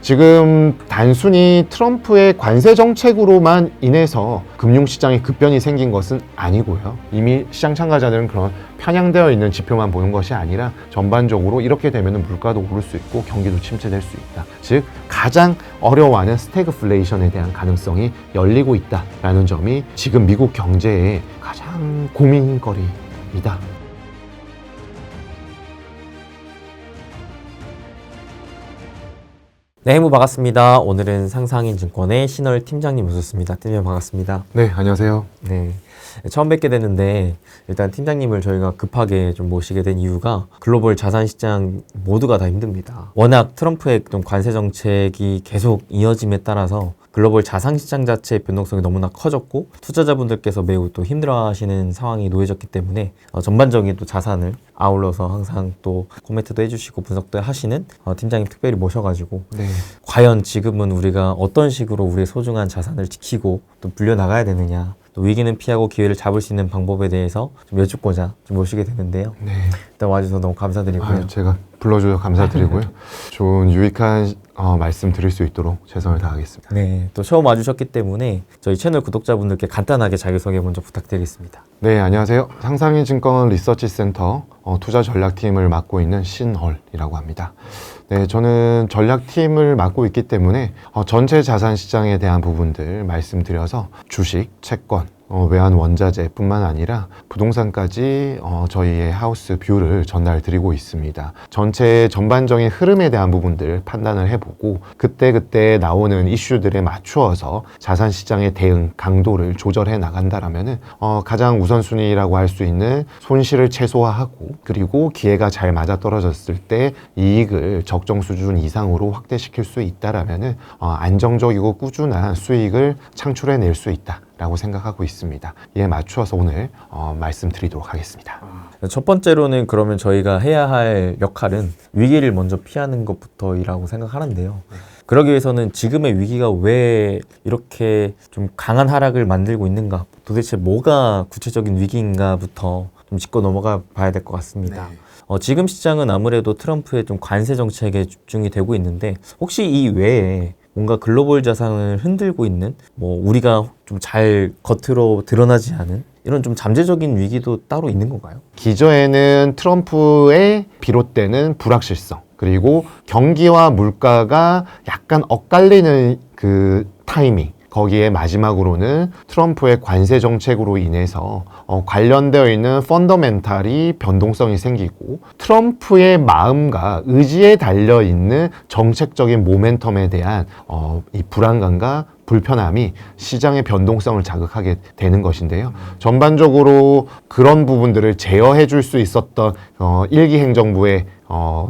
지금 단순히 트럼프의 관세 정책으로만 인해서 금융시장에 급변이 생긴 것은 아니고요. 이미 시장 참가자들은 그런 편향되어 있는 지표만 보는 것이 아니라 전반적으로 이렇게 되면 물가도 오를 수 있고 경기도 침체될 수 있다. 즉 가장 어려워하는 스태그플레이션에 대한 가능성이 열리고 있다라는 점이 지금 미국 경제의 가장 고민거리이다. 네, 해무 반갑습니다. 오늘은 상상인증권의 신월 팀장님 모셨습니다. 팀장님 반갑습니다. 네, 안녕하세요. 네, 처음 뵙게 됐는데 일단 팀장님을 저희가 급하게 좀 모시게 된 이유가 글로벌 자산시장 모두가 다 힘듭니다. 워낙 트럼프의 좀 관세 정책이 계속 이어짐에 따라서 글로벌 자산시장 자체의 변동성이 너무나 커졌고 투자자분들께서 매우 또 힘들어하시는 상황이 놓여졌기 때문에 전반적인 또 자산을 아울러서 항상 또 코멘트도 해주시고 분석도 하시는 팀장님 특별히 모셔가지고 네. 과연 지금은 우리가 어떤 식으로 우리의 소중한 자산을 지키고 또 불려나가야 되느냐, 또 위기는 피하고 기회를 잡을 수 있는 방법에 대해서 좀 여쭙고자 좀 모시게 되는데요. 네. 일단 와주셔서 너무 감사드리고요. 제가 불러주셔서 감사드리고요. 좋은 유익한 말씀 드릴 수 있도록 최선을 다하겠습니다. 네, 또 처음 와주셨기 때문에 저희 채널 구독자분들께 간단하게 자기소개 먼저 부탁드리겠습니다. 네, 안녕하세요. 상상인증권 리서치센터 투자 전략팀을 맡고 있는 신헐이라고 합니다. 네, 저는 전략팀을 맡고 있기 때문에 전체 자산 시장에 대한 부분들 말씀드려서 주식, 채권, 외환 원자재뿐만 아니라 부동산까지 저희의 하우스 뷰를 전달드리고 있습니다. 전체 전반적인 흐름에 대한 부분들 판단을 해보고 그때그때 나오는 이슈들에 맞추어서 자산 시장의 대응 강도를 조절해 나간다라면은 가장 우선순위라고 할 수 있는 손실을 최소화하고 그리고 기회가 잘 맞아떨어졌을 때 이익을 적정 수준 이상으로 확대시킬 수 있다라면은 안정적이고 꾸준한 수익을 창출해낼 수 있다. 라고 생각하고 있습니다. 이에 맞추어서 오늘 말씀드리도록 하겠습니다. 첫 번째로는 그러면 저희가 해야 할 역할은 위기를 먼저 피하는 것부터이라고 생각하는데요. 그러기 위해서는 지금의 위기가 왜 이렇게 좀 강한 하락을 만들고 있는가, 도대체 뭐가 구체적인 위기인가부터 좀 짚고 넘어가 봐야 될 것 같습니다. 지금 시장은 아무래도 트럼프의 좀 관세 정책에 집중이 되고 있는데 혹시 이 외에 뭔가 글로벌 자산을 흔들고 있는 우리가 좀 잘 겉으로 드러나지 않은 이런 좀 잠재적인 위기도 따로 있는 건가요? 기저에는 트럼프의 비롯되는 불확실성 그리고 경기와 물가가 약간 엇갈리는 그 타이밍 거기에 마지막으로는 트럼프의 관세 정책으로 인해서 관련되어 있는 펀더멘탈이 변동성이 생기고 트럼프의 마음과 의지에 달려있는 정책적인 모멘텀에 대한 이 불안감과 불편함이 시장의 변동성을 자극하게 되는 것인데요. 전반적으로 그런 부분들을 제어해 줄 수 있었던 일기 행정부의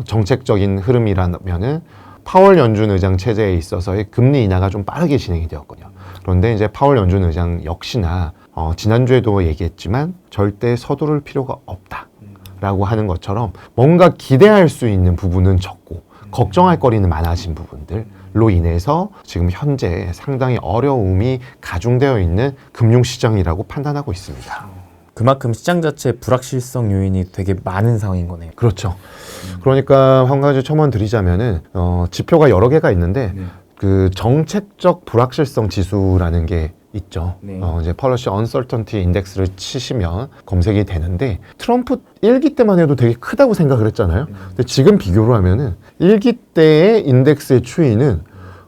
정책적인 흐름이라면은 파월 연준 의장 체제에 있어서의 금리 인하가 좀 빠르게 진행이 되었거든요. 그런데 이제 파월 연준 의장 역시나 지난주에도 얘기했지만 절대 서두를 필요가 없다라고 하는 것처럼 뭔가 기대할 수 있는 부분은 적고 걱정할 거리는 많아진 부분들로 인해서 지금 현재 상당히 어려움이 가중되어 있는 금융시장이라고 판단하고 있습니다. 그만큼 시장 자체의 불확실성 요인이 되게 많은 상황인 거네요. 그렇죠. 그러니까 한 가지 첨언 드리자면은 지표가 여러 개가 있는데 그 정책적 불확실성 지수라는 게 있죠. 이제 Policy Uncertainty Index를 치시면 검색이 되는데 트럼프 1기 때만 해도 되게 크다고 생각을 했잖아요. 근데 지금 비교를 하면은 1기 때의 인덱스의 추이는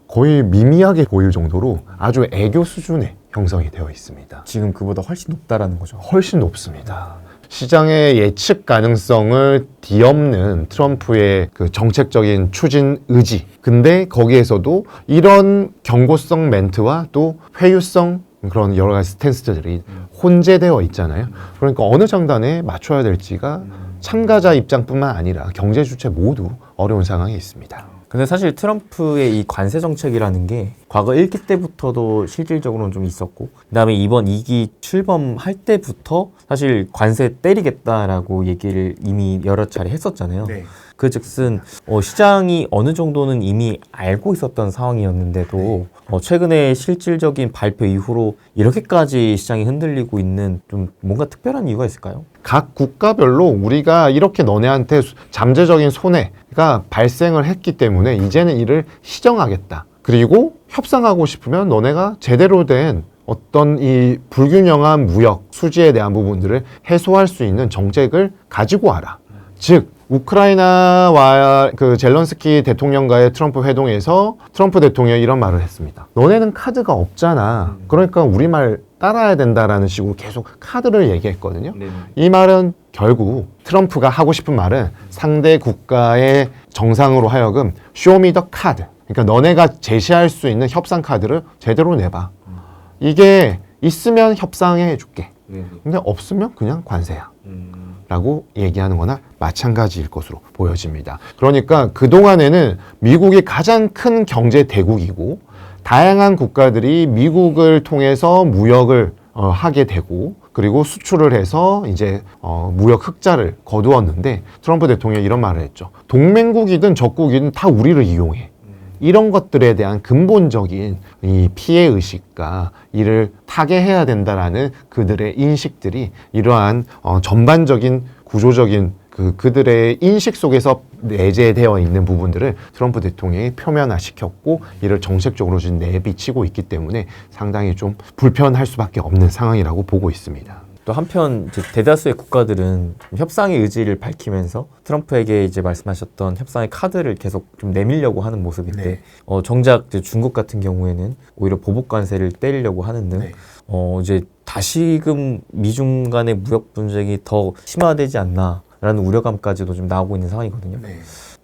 거의 미미하게 보일 정도로 아주 애교 수준의 형성이 되어 있습니다. 지금 그보다 훨씬 높다라는 거죠. 훨씬 높습니다. 시장의 예측 가능성을 뒤엎는 트럼프의 그 정책적인 추진 의지. 근데 거기에서도 이런 경고성 멘트와 또 회유성 그런 여러 가지 스탠스들이 혼재되어 있잖아요. 그러니까 어느 장단에 맞춰야 될지가 참가자 입장뿐만 아니라 경제 주체 모두 어려운 상황에 있습니다. 근데 사실 트럼프의 이 관세 정책이라는 게 과거 1기 때부터도 실질적으로는 좀 있었고 그다음에 이번 2기 출범할 때부터 사실 관세 때리겠다라고 얘기를 이미 여러 차례 했었잖아요. 그즉슨 시장이 어느 정도는 이미 알고 있었던 상황이었는데도 최근에 실질적인 발표 이후로 이렇게까지 시장이 흔들리고 있는 좀 뭔가 특별한 이유가 있을까요? 각 국가별로 우리가 이렇게 너네한테 잠재적인 손해가 발생을 했기 때문에 이제는 이를 시정하겠다. 그리고 협상하고 싶으면 너네가 제대로 된 어떤 이 불균형한 무역 수지에 대한 부분들을 해소할 수 있는 정책을 가지고 와라. 즉 우크라이나와 그 젤런스키 대통령과의 트럼프 회동에서 트럼프 대통령이 이런 말을 했습니다. 너네는 카드가 없잖아. 그러니까 우리 말 따라야 된다라는 식으로 계속 카드를 얘기했거든요. 이 말은 결국 트럼프가 하고 싶은 말은 상대 국가의 정상으로 하여금 쇼미 더 카드. 그러니까 너네가 제시할 수 있는 협상 카드를 제대로 내봐. 이게 있으면 협상해 줄게. 근데 없으면 그냥 관세야. 라고 얘기하는 거나 마찬가지일 것으로 보여집니다. 그러니까 그동안에는 미국이 가장 큰 경제 대국이고 다양한 국가들이 미국을 통해서 무역을 하게 되고 그리고 수출을 해서 이제 무역 흑자를 거두었는데 트럼프 대통령이 이런 말을 했죠. 동맹국이든 적국이든 다 우리를 이용해. 이런 것들에 대한 근본적인 이 피해 의식과 이를 타개해야 된다라는 그들의 인식들이 이러한 전반적인 구조적인 그들의 인식 속에서 내재되어 있는 부분들을 트럼프 대통령이 표면화시켰고 이를 정책적으로 지금 내비치고 있기 때문에 상당히 좀 불편할 수밖에 없는 상황이라고 보고 있습니다. 또 한편 이제 대다수의 국가들은 협상의 의지를 밝히면서 트럼프에게 이제 말씀하셨던 협상의 카드를 계속 좀 내밀려고 하는 모습인데 정작 이제 중국 같은 경우에는 오히려 보복 관세를 때리려고 하는 등 이제 다시금 미중 간의 무역 분쟁이 더 심화되지 않나라는 우려감까지도 좀 나오고 있는 상황이거든요.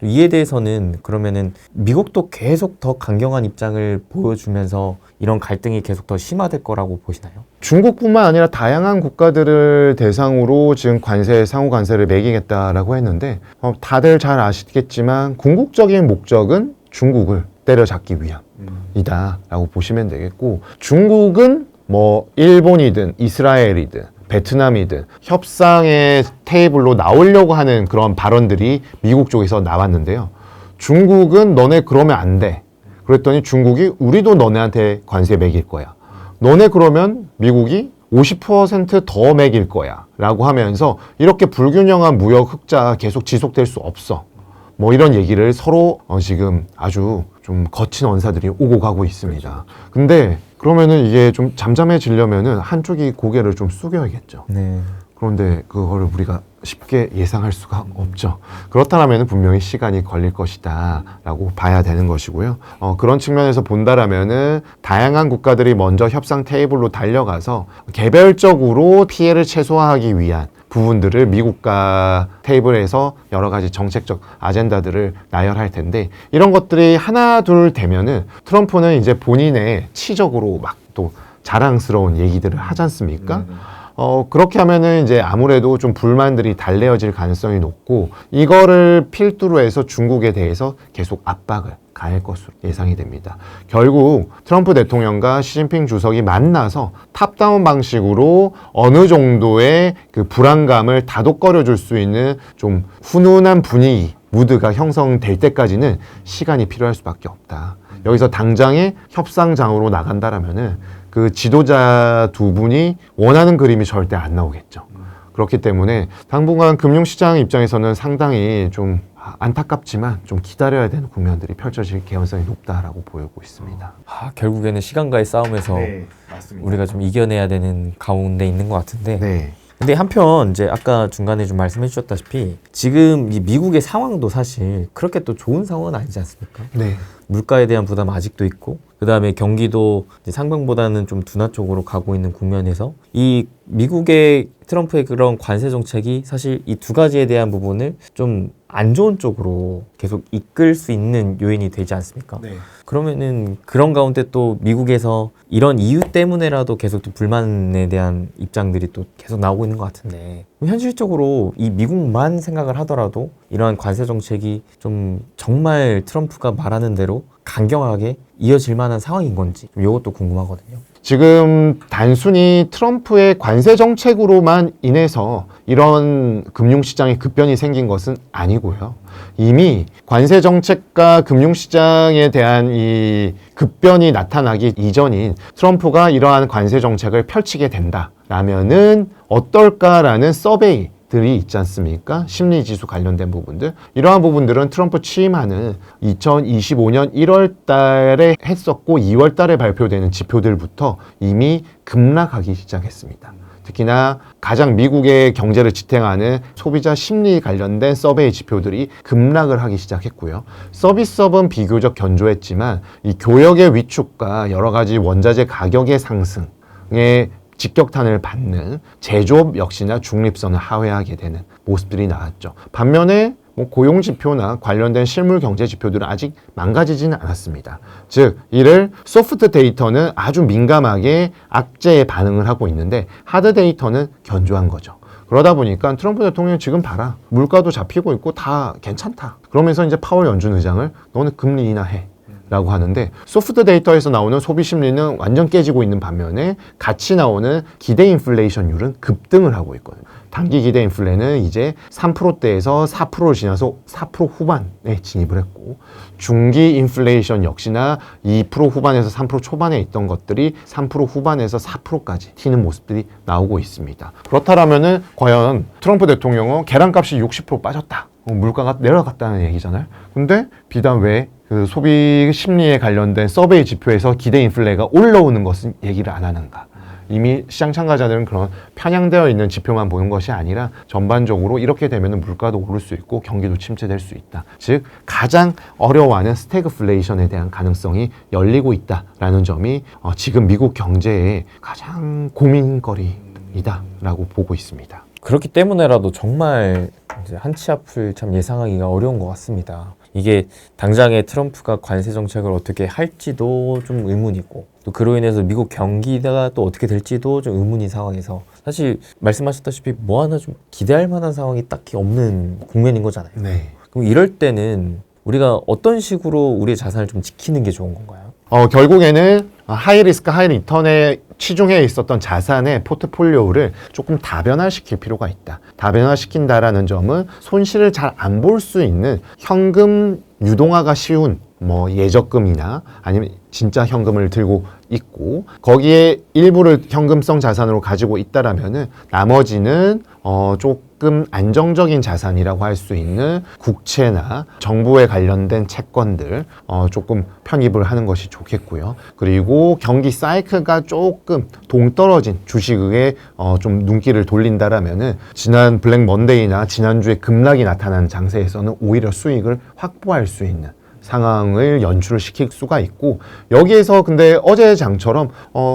이에 대해서는 그러면은 미국도 계속 더 강경한 입장을 보여주면서 이런 갈등이 계속 더 심화될 거라고 보시나요? 중국뿐만 아니라 다양한 국가들을 대상으로 지금 상호 관세를 매기겠다라고 했는데 다들 잘 아시겠지만 궁극적인 목적은 중국을 때려잡기 위함이다라고 보시면 되겠고 중국은 뭐 일본이든 이스라엘이든 베트남이든 협상의 테이블로 나오려고 하는 그런 발언들이 미국 쪽에서 나왔는데요. 중국은 너네 그러면 안 돼. 그랬더니 중국이 우리도 너네한테 관세 매길 거야. 너네 그러면 미국이 50%더 매길 거야. 라고 하면서 이렇게 불균형한 무역 흑자가 계속 지속될 수 없어. 뭐 이런 얘기를 서로 지금 아주 좀 거친 언사들이 오고 가고 있습니다. 근데 그러면은 이게 좀 잠잠해지려면은 한쪽이 고개를 좀 숙여야겠죠. 그런데 그거를 우리가 쉽게 예상할 수가 없죠. 그렇다면 분명히 시간이 걸릴 것이다 라고 봐야 되는 것이고요. 그런 측면에서 본다라면은 다양한 국가들이 먼저 협상 테이블로 달려가서 개별적으로 피해를 최소화하기 위한 부분들을 미국과 테이블에서 여러 가지 정책적 아젠다들을 나열할 텐데 이런 것들이 하나 둘 되면은 트럼프는 이제 본인의 치적으로 막 또 자랑스러운 얘기들을 하지 않습니까? 그렇게 하면은 이제 아무래도 좀 불만들이 달래어질 가능성이 높고 이거를 필두로 해서 중국에 대해서 계속 압박을 가할 것으로 예상이 됩니다. 결국 트럼프 대통령과 시진핑 주석이 만나서 탑다운 방식으로 어느 정도의 그 불안감을 다독거려 줄 수 있는 좀 훈훈한 분위기, 무드가 형성될 때까지는 시간이 필요할 수밖에 없다. 여기서 당장의 협상장으로 나간다라면은 그 지도자 두 분이 원하는 그림이 절대 안 나오겠죠. 그렇기 때문에 당분간 금융시장 입장에서는 상당히 좀 안타깝지만 좀 기다려야 되는 국면들이 펼쳐질 개연성이 높다라고 보이고 있습니다. 결국에는 시간과의 싸움에서 우리가 좀 이겨내야 되는 가운데 있는 것 같은데 근데 한편 이제 아까 중간에 좀 말씀해 주셨다시피 지금 이 미국의 상황도 사실 그렇게 또 좋은 상황은 아니지 않습니까? 물가에 대한 부담 아직도 있고 그 다음에 경기도 이제 상반보다는 좀 둔화 쪽으로 가고 있는 국면에서 이 미국의 트럼프의 그런 관세 정책이 사실 이 두 가지에 대한 부분을 좀 안 좋은 쪽으로 계속 이끌 수 있는 요인이 되지 않습니까? 그러면은 그런 가운데 또 미국에서 이런 이유 때문에라도 계속 또 불만에 대한 입장들이 또 계속 나오고 있는 것 같은데 현실적으로 이 미국만 생각을 하더라도 이러한 관세 정책이 좀 정말 트럼프가 말하는 대로 강경하게 이어질 만한 상황인 건지 이것도 궁금하거든요. 지금 단순히 트럼프의 관세 정책으로만 인해서 이런 금융시장에 급변이 생긴 것은 아니고요. 이미 관세 정책과 금융시장에 대한 이 급변이 나타나기 이전인 트럼프가 이러한 관세 정책을 펼치게 된다라면은 어떨까라는 서베이 들이 있지 않습니까? 심리지수 관련된 부분들. 이러한 부분들은 트럼프 취임하는 2025년 1월 달에 했었고 2월 달에 발표되는 지표들부터 이미 급락하기 시작했습니다. 특히나 가장 미국의 경제를 지탱하는 소비자 심리 관련된 서베이 지표들이 급락을 하기 시작했고요. 서비스업은 비교적 견조했지만 이 교역의 위축과 여러 가지 원자재 가격의 상승에 직격탄을 받는 제조업 역시나 중립선을 하회하게 되는 모습들이 나왔죠. 반면에 고용지표나 관련된 실물 경제 지표들은 아직 망가지지는 않았습니다. 즉, 이를 소프트 데이터는 아주 민감하게 악재에 반응을 하고 있는데 하드 데이터는 견조한 거죠. 그러다 보니까 트럼프 대통령이 지금 봐라. 물가도 잡히고 있고 다 괜찮다. 그러면서 이제 파월 연준 의장을 너는 금리 인하해. 라고 하는데 소프트 데이터에서 나오는 소비 심리는 완전 깨지고 있는 반면에 같이 나오는 기대 인플레이션율은 급등을 하고 있거든요. 단기 기대 인플레는 이제 3%대에서 4%를 지나서 4% 후반에 진입을 했고 중기 인플레이션 역시나 2% 후반에서 3% 초반에 있던 것들이 3% 후반에서 4%까지 튀는 모습들이 나오고 있습니다. 그렇다면은 과연 트럼프 대통령은 계란값이 60% 빠졌다. 물가가 내려갔다는 얘기잖아요. 근데 비단 왜 그 소비 심리에 관련된 서베이 지표에서 기대 인플레가 올라오는 것은 얘기를 안 하는가? 이미 시장 참가자들은 그런 편향되어 있는 지표만 보는 것이 아니라 전반적으로 이렇게 되면 물가도 오를 수 있고 경기도 침체될 수 있다. 즉 가장 어려워하는 스태그플레이션에 대한 가능성이 열리고 있다라는 점이 지금 미국 경제의 가장 고민거리이다라고 보고 있습니다. 그렇기 때문에라도 정말 이제 한치 앞을 참 예상하기가 어려운 것 같습니다. 이게 당장에 트럼프가 관세 정책을 어떻게 할지도 좀 의문이고 또 그로 인해서 미국 경기가 또 어떻게 될지도 좀 의문인 상황에서 사실 말씀하셨다시피 뭐 하나 좀 기대할 만한 상황이 딱히 없는 국면인 거잖아요. 네. 그럼 이럴 때는 우리가 어떤 식으로 우리의 자산을 좀 지키는 게 좋은 건가요? 결국에는 하이 리스크 하이 리턴에 치중해 있었던 자산의 포트폴리오를 조금 다변화시킬 필요가 있다. 다변화시킨다라는 점은 손실을 잘 안 볼 수 있는 현금 유동화가 쉬운 예적금이나 아니면 진짜 현금을 들고 있고 거기에 일부를 현금성 자산으로 가지고 있다라면은 나머지는 조금 안정적인 자산이라고 할 수 있는 국채나 정부에 관련된 채권들 조금 편입을 하는 것이 좋겠고요. 그리고 경기 사이클가 조금 동떨어진 주식에 좀 눈길을 돌린다라면은 지난 블랙 먼데이나 지난주에 급락이 나타난 장세에서는 오히려 수익을 확보할 수 있는 상황을 연출을 시킬 수가 있고 여기에서 근데 어제 장처럼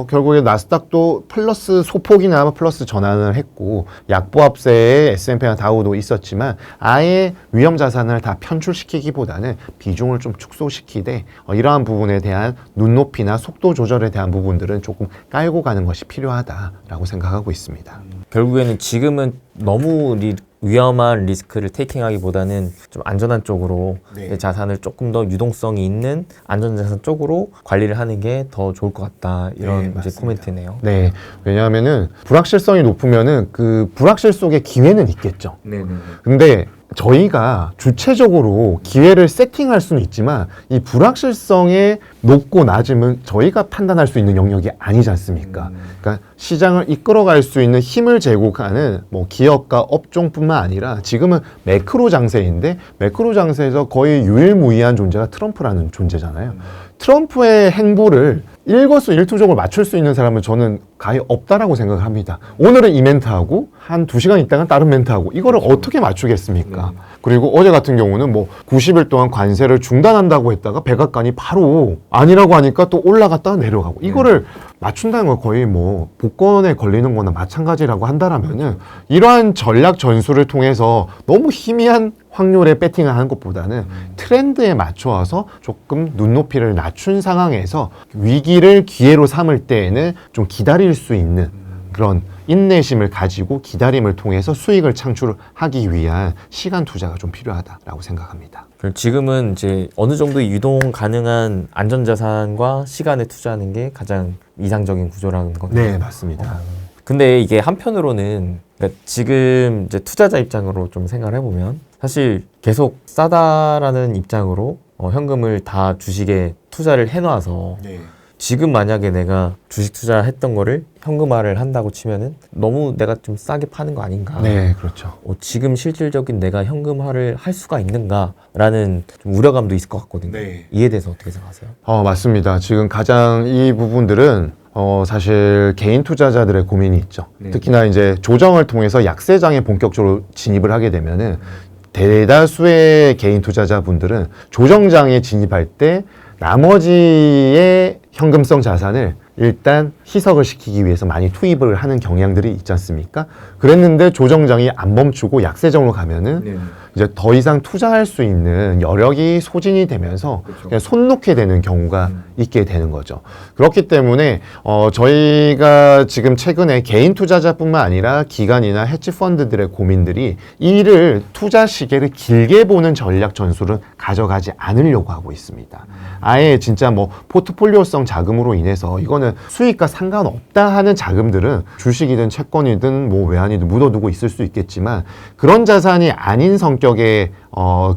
결국에 나스닥도 플러스 소폭이나 플러스 전환을 했고 약보합세에 S&P나 다우도 있었지만 아예 위험 자산을 다 편출시키기보다는 비중을 좀 축소시키되 이러한 부분에 대한 눈높이나 속도 조절에 대한 부분들은 조금 깔고 가는 것이 필요하다라고 생각하고 있습니다. 결국에는 지금은 너무 위험한 리스크를 테이킹하기보다는 좀 안전한 쪽으로 내 자산을 조금 더 유동성이 있는 안전자산 쪽으로 관리를 하는 게 더 좋을 것 같다 이런 이제 코멘트네요. 네, 왜냐하면은 불확실성이 높으면은 그 불확실 속에 기회는 있겠죠. 근데 저희가 주체적으로 기회를 세팅할 수는 있지만 이 불확실성의 높고 낮음은 저희가 판단할 수 있는 영역이 아니지 않습니까? 그러니까 시장을 이끌어갈 수 있는 힘을 제공하는 기업과 업종뿐만 아니라 지금은 매크로 장세인데 매크로 장세에서 거의 유일무이한 존재가 트럼프라는 존재잖아요. 트럼프의 행보를 일거수일투족을 맞출 수 있는 사람은 저는 거의 없다라고 생각을 합니다. 오늘은 이 멘트하고 한 2시간 있다가 다른 멘트하고 이거를 어떻게 맞추겠습니까? 그리고 어제 같은 경우는 90일 동안 관세를 중단한다고 했다가 백악관이 바로 아니라고 하니까 또 올라갔다가 내려가고 이거를 맞춘다는 건 거의 복권에 걸리는 거나 마찬가지라고 한다라면은 이러한 전략 전술을 통해서 너무 희미한 확률에 배팅을 하는 것보다는 트렌드에 맞춰서 조금 눈높이를 낮춘 상황에서 위기를 기회로 삼을 때에는 좀 기다릴 수 있는 그런 인내심을 가지고 기다림을 통해서 수익을 창출하기 위한 시간 투자가 좀 필요하다라고 생각합니다. 그럼 지금은 이제 어느 정도 유동 가능한 안전자산과 시간에 투자하는 게 가장 이상적인 구조라는 거네요. 네, 맞습니다. 근데 이게 한편으로는 그러니까 지금 이제 투자자 입장으로 좀 생각을 해보면 사실 계속 싸다라는 입장으로 현금을 다 주식에 투자를 해놔서 지금 만약에 내가 주식 투자했던 거를 현금화를 한다고 치면은 너무 내가 좀 싸게 파는 거 아닌가. 네, 그렇죠. 지금 실질적인 내가 현금화를 할 수가 있는가라는 좀 우려감도 있을 것 같거든요. 네. 이에 대해서 어떻게 생각하세요? 맞습니다. 지금 가장 이 부분들은 사실 개인 투자자들의 고민이 있죠. 특히나 이제 조정을 통해서 약세장에 본격적으로 진입을 하게 되면은 대다수의 개인 투자자분들은 조정장에 진입할 때 나머지의 현금성 자산을 일단 희석을 시키기 위해서 많이 투입을 하는 경향들이 있지 않습니까? 그랬는데 조정장이 안 멈추고 약세장으로 가면은 이제 더 이상 투자할 수 있는 여력이 소진이 되면서 그냥 손 놓게 되는 경우가 있게 되는 거죠. 그렇기 때문에 저희가 지금 최근에 개인 투자자뿐만 아니라 기관이나 헤지 펀드들의 고민들이 이를 투자 시계를 길게 보는 전략 전술을 가져가지 않으려고 하고 있습니다. 아예 진짜 뭐 포트폴리오성 자금으로 인해서 이거는 수익과 상관없다 하는 자금들은 주식이든 채권이든 뭐 외환이든 묻어두고 있을 수 있겠지만 그런 자산이 아닌 성격의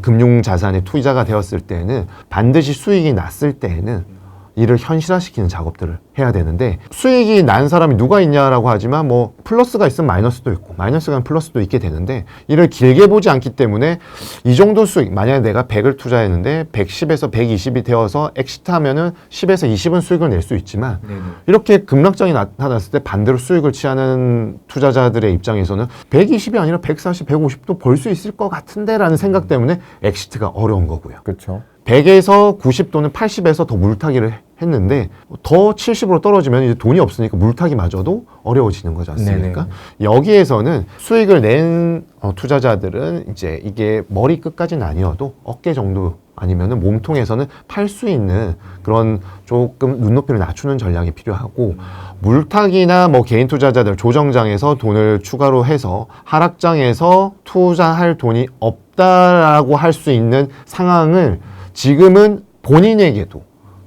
금융 자산에 투자가 되었을 때는 반드시 수익이 났을 때에는 이를 현실화시키는 작업들을 해야 되는데 수익이 난 사람이 누가 있냐라고 하지만 뭐 플러스가 있으면 마이너스도 있고 마이너스가 있으면 플러스도 있게 되는데 이를 길게 보지 않기 때문에 이 정도 수익 만약에 내가 100을 투자했는데 110에서 120이 되어서 엑시트하면은 10에서 20은 수익을 낼 수 있지만 이렇게 급락장이 나타났을 때 반대로 수익을 취하는 투자자들의 입장에서는 120이 아니라 140, 150도 벌 수 있을 것 같은데 라는 생각 때문에 엑시트가 어려운 거고요. 그렇죠. 100에서 90 또는 80에서 더 물타기를 했는데 더 70으로 떨어지면 이제 돈이 없으니까 물타기마저도 어려워지는 거지 않습니까? 여기에서는 수익을 낸 투자자들은 이제 이게 머리 끝까지는 아니어도 어깨 정도 아니면은 몸통에서는 팔 수 있는 그런 조금 눈높이를 낮추는 전략이 필요하고 물타기나 뭐 개인 투자자들 조정장에서 돈을 추가로 해서 하락장에서 투자할 돈이 없다라고 할 수 있는 상황을 지금은 본인에게도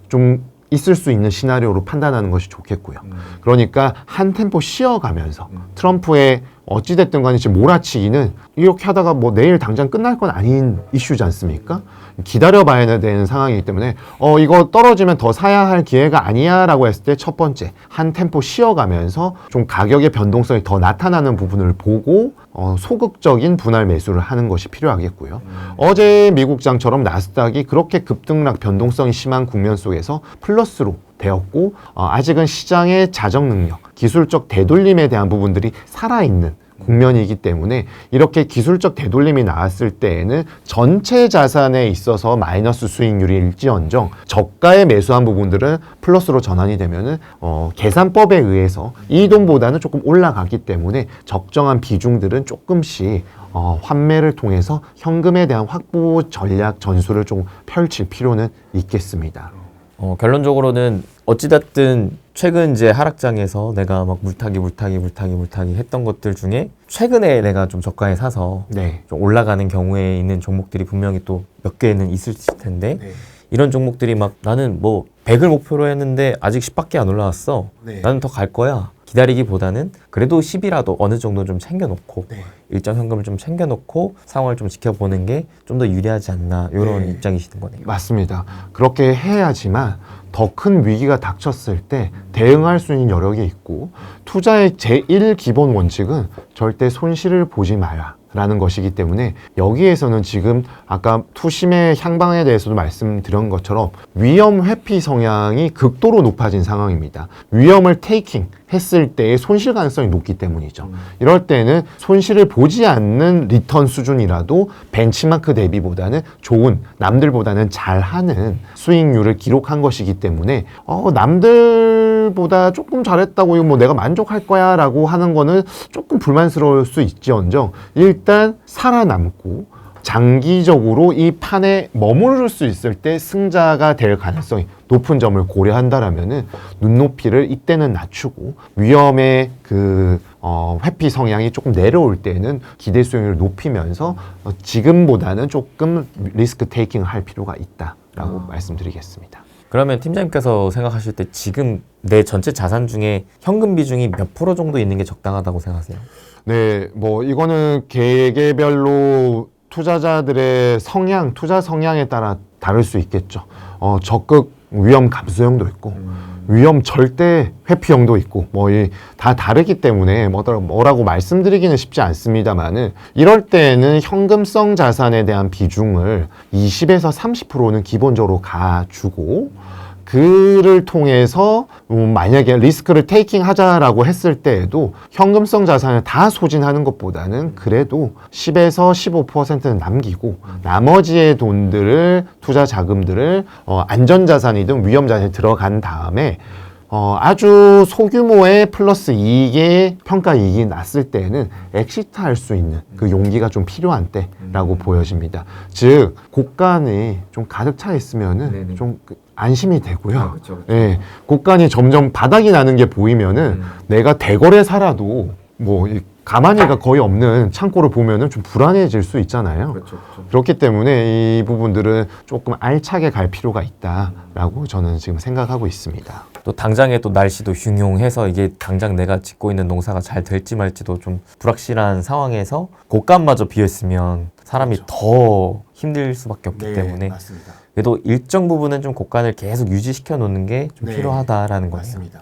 좀 있을 수 있는 시나리오로 판단하는 것이 좋겠고요. 그러니까 한 템포 쉬어가면서 트럼프의 어찌됐든 간에 지금 몰아치기는 이렇게 하다가 뭐 내일 당장 끝날 건 아닌 이슈지 않습니까? 기다려봐야 되는 상황이기 때문에 이거 떨어지면 더 사야 할 기회가 아니야 라고 했을 때 첫 번째 한 템포 쉬어가면서 좀 가격의 변동성이 더 나타나는 부분을 보고 소극적인 분할 매수를 하는 것이 필요하겠고요. 어제 미국장처럼 나스닥이 그렇게 급등락 변동성이 심한 국면 속에서 플러스로 되었고 아직은 시장의 자정 능력, 기술적 되돌림에 대한 부분들이 살아있는 국면이기 때문에 이렇게 기술적 되돌림이 나왔을 때에는 전체 자산에 있어서 마이너스 수익률이 일지언정 저가에 매수한 부분들은 플러스로 전환이 되면은 계산법에 의해서 이 돈보다는 조금 올라가기 때문에 적정한 비중들은 조금씩 환매를 통해서 현금에 대한 확보 전략 전술을 좀 펼칠 필요는 있겠습니다. 결론적으로는 어찌됐든 최근 이제 하락장에서 내가 막 물타기 했던 것들 중에 최근에 내가 좀 저가에 사서 좀 올라가는 경우에 있는 종목들이 분명히 또 몇 개는 있을 텐데 이런 종목들이 막 나는 뭐 100을 목표로 했는데 아직 10밖에 안 올라왔어. 나는 더 갈 거야. 기다리기보다는 그래도 10이라도 어느 정도 좀 챙겨놓고 일정 현금을 좀 챙겨놓고 상황을 좀 지켜보는 게 좀 더 유리하지 않나 이런 입장이시는 거네요. 맞습니다. 그렇게 해야지만 더 큰 위기가 닥쳤을 때 대응할 수 있는 여력이 있고 투자의 제1 기본 원칙은 절대 손실을 보지 마라 라는 것이기 때문에 여기에서는 지금 아까 투심의 향방에 대해서도 말씀드린 것처럼 위험 회피 성향이 극도로 높아진 상황입니다. 위험을 테이킹 했을 때의 손실 가능성이 높기 때문이죠. 이럴 때는 손실을 보지 않는 리턴 수준이라도 벤치마크 대비보다는 좋은, 남들보다는 잘하는 수익률을 기록한 것이기 때문에 남들보다 조금 잘했다고 이거 뭐 내가 만족할 거야 라고 하는 거는 조금 불만스러울 수 있지언정 일단 살아남고 장기적으로 이 판에 머무를 수 있을 때 승자가 될 가능성이 높은 점을 고려한다라면은 눈높이를 이때는 낮추고 위험의 회피 성향이 조금 내려올 때는 기대 수익률을 높이면서 지금보다는 조금 리스크 테이킹을 할 필요가 있다라고 말씀드리겠습니다. 그러면 팀장님께서 생각하실 때 지금 내 전체 자산 중에 현금 비중이 몇 프로 정도 있는 게 적당하다고 생각하세요? 네, 뭐 이거는 개개별로 투자자들의 성향, 투자 성향에 따라 다를 수 있겠죠. 적극 위험 감수형도 있고 위험 절대 회피형도 있고 뭐 다 다르기 때문에 뭐라고 말씀드리기는 쉽지 않습니다만은 이럴 때는 현금성 자산에 대한 비중을 20에서 30%는 기본적으로 가주고 그를 통해서 만약에 리스크를 테이킹 하자라고 했을 때에도 현금성 자산을 다 소진하는 것보다는 그래도 10에서 15%는 남기고 나머지의 돈들을 투자 자금들을 안전자산이든 위험자산에 들어간 다음에 아주 소규모의 플러스 이익의 평가 이익이 났을 때는 엑시트 할 수 있는 그 용기가 좀 필요한 때라고 보여집니다. 즉 고간이 좀 가득 차 있으면은 좀 안심이 되고요. 예, 고간이 점점 바닥이 나는 게 보이면은 내가 대거래 사라도 뭐 가만히가 거의 없는 창고를 보면은 좀 불안해질 수 있잖아요. 그렇기 때문에 이 부분들은 조금 알차게 갈 필요가 있다라고 저는 지금 생각하고 있습니다. 또 당장에 또 날씨도 흉흉해서 이게 당장 내가 짓고 있는 농사가 잘 될지 말지도 좀 불확실한 상황에서 곳간마저 비어있으면 사람이 더 힘들 수밖에 없기 때문에 맞습니다. 그래도 일정 부분은 좀 곳간을 계속 유지시켜 놓는 게 좀 필요하다라는 거예요. 맞습니다.